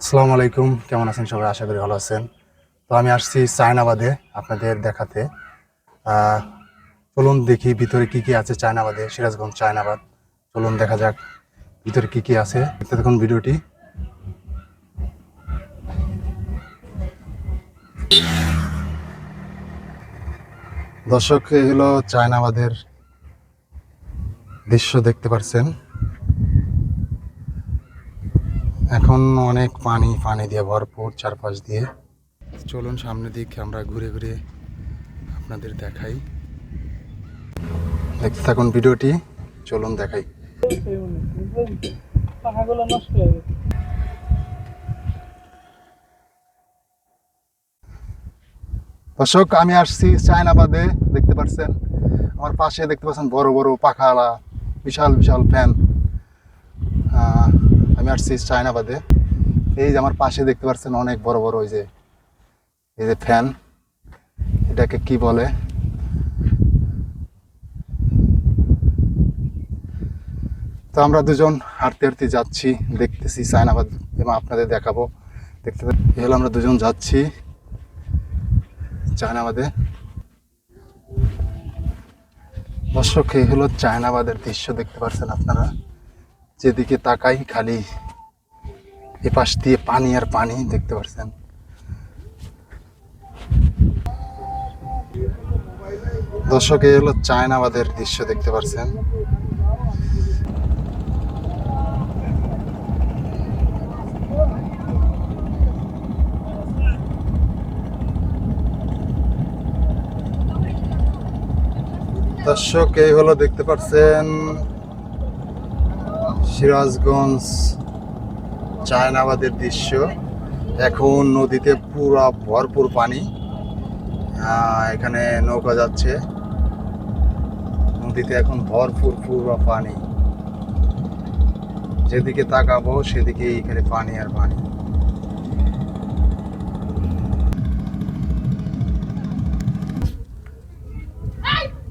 আসসালামু আলাইকুম, কেমন আছেন সবাই? আশা করি ভালো আছেন। তো আমি আসছি চায়নাবাদে আপনাদের দেখাতে। আহ, চলুন দেখি ভিতরে কি কি আছে চায়নাবাদে, সিরাজগঞ্জ চায়নাবাদ। চলুন দেখা যাক ভিতরে কি কি আছে। দেখতে দেখুন ভিডিওটি। দর্শক, এই হলো চায়নাবাদের দৃশ্য, দেখতে পাচ্ছেন। এখন অনেক পানি পানি দিয়ে ভরপুর চারপাশ দিয়ে। চলুন সামনের দিকে আমরা ঘুরে ঘুরে আপনাদের দেখাই। দেখতে থাকুন ভিডিওটি, চলুন দেখাই। পাখাগুলো নষ্ট হয়ে গেছে। দর্শক, আমি আসছি চায়নাবাদে, দেখতে পাচ্ছেন। আমার পাশে দেখতে পাচ্ছেন বড় বড় পাখাওয়ালা বিশাল বিশাল ফ্যান। আমি আসছি চায়নাবাদে। এই যে আমার পাশে দেখতে পাচ্ছেন অনেক বড় বড় এই যে ফ্যান, এটাকে কি বলে? তো আমরা দুজন হাঁটতে হাঁটতে যাচ্ছি, দেখতেছি চায়নাবাদ এবং আপনাদের দেখাবো। দেখতে এই হলো আমরা দুজন যাচ্ছি চায়নাবাদে। দর্শক, এই হলো চায়নাবাদের দৃশ্য, দেখতে পাচ্ছেন আপনারা। যেদিকে তাকাই খালি এপাশ দিয়ে পানি আর পানি, দেখতে পাচ্ছেন। দর্শক, এই হলো চায়নাবাদের দৃশ্য, দেখতে পাচ্ছেন। দর্শক, এই হলো দেখতে পাচ্ছেন সিরাজগঞ্জ চায়নাবাদের দৃশ্য। এখন নদীতে পুরা ভরপুর পানি। এখানে নৌকা যাচ্ছে, নদীতে এখন ভরপুর পুরো পানি। যেদিকে তাকাবো সেদিকেই এখানে পানি আর পানি।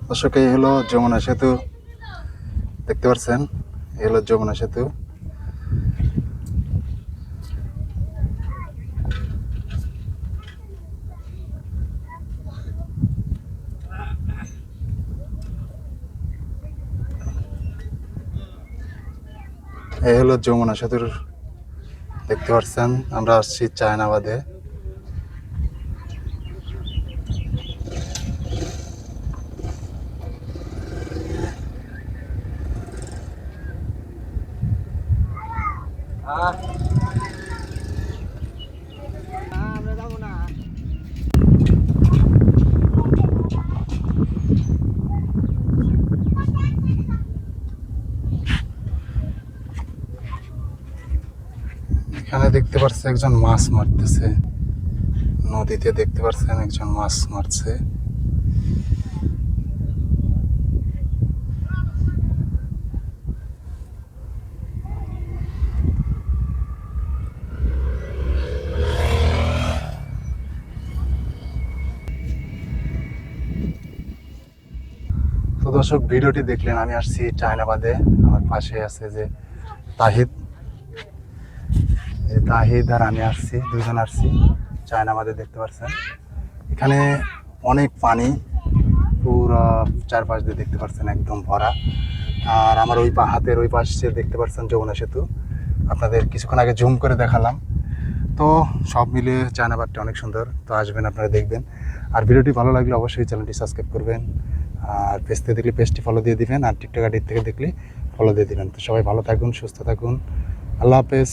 দর্শক, এই হলো যমুনা সেতু, দেখতে পাচ্ছেন। এই হলো যমুনা সেতু। এই হলো যমুনা সেতুর, দেখতে পাচ্ছেন। আমরা আসছি চায়নাবাদে। আমরা যাবো না। এখানে দেখতে পাচ্ছেন একজন মাছ মারতেছে নদীতে, দেখতে পাচ্ছেন একজন মাছ মারছে। তো দর্শক, ভিডিওটি দেখলেন। আমি আসছি চায়নাবাদে। আমার পাশে আছে যে তাহিদ, তাহিদ আর আমি আসছি, দুজন আসছি চায়নাবাদে, দেখতে পাচ্ছেন। এখানে অনেক পানি, পুরো চারপাশ দিয়ে দেখতে পাচ্ছেন একদম ভরা। আর আমার ওই হাতের ওই পাশে দেখতে পাচ্ছেন যমুনা সেতু, আপনাদের কিছুক্ষণ আগে জুম করে দেখালাম। তো সব মিলে চায়নাবাদটা অনেক সুন্দর। তো আসবেন, আপনারা দেখবেন। আর ভিডিওটি ভালো লাগলে অবশ্যই চ্যানেলটি সাবস্ক্রাইব করবেন। আর পেজ থেকে দেখলে পেজটি ফলো দিয়ে দিবেন, আর টিকটক আইডি থেকে দেখলে ফলো দিয়ে দিবেন। তো সবাই ভালো থাকুন, সুস্থ থাকুন। আল্লাহ হাফেজ।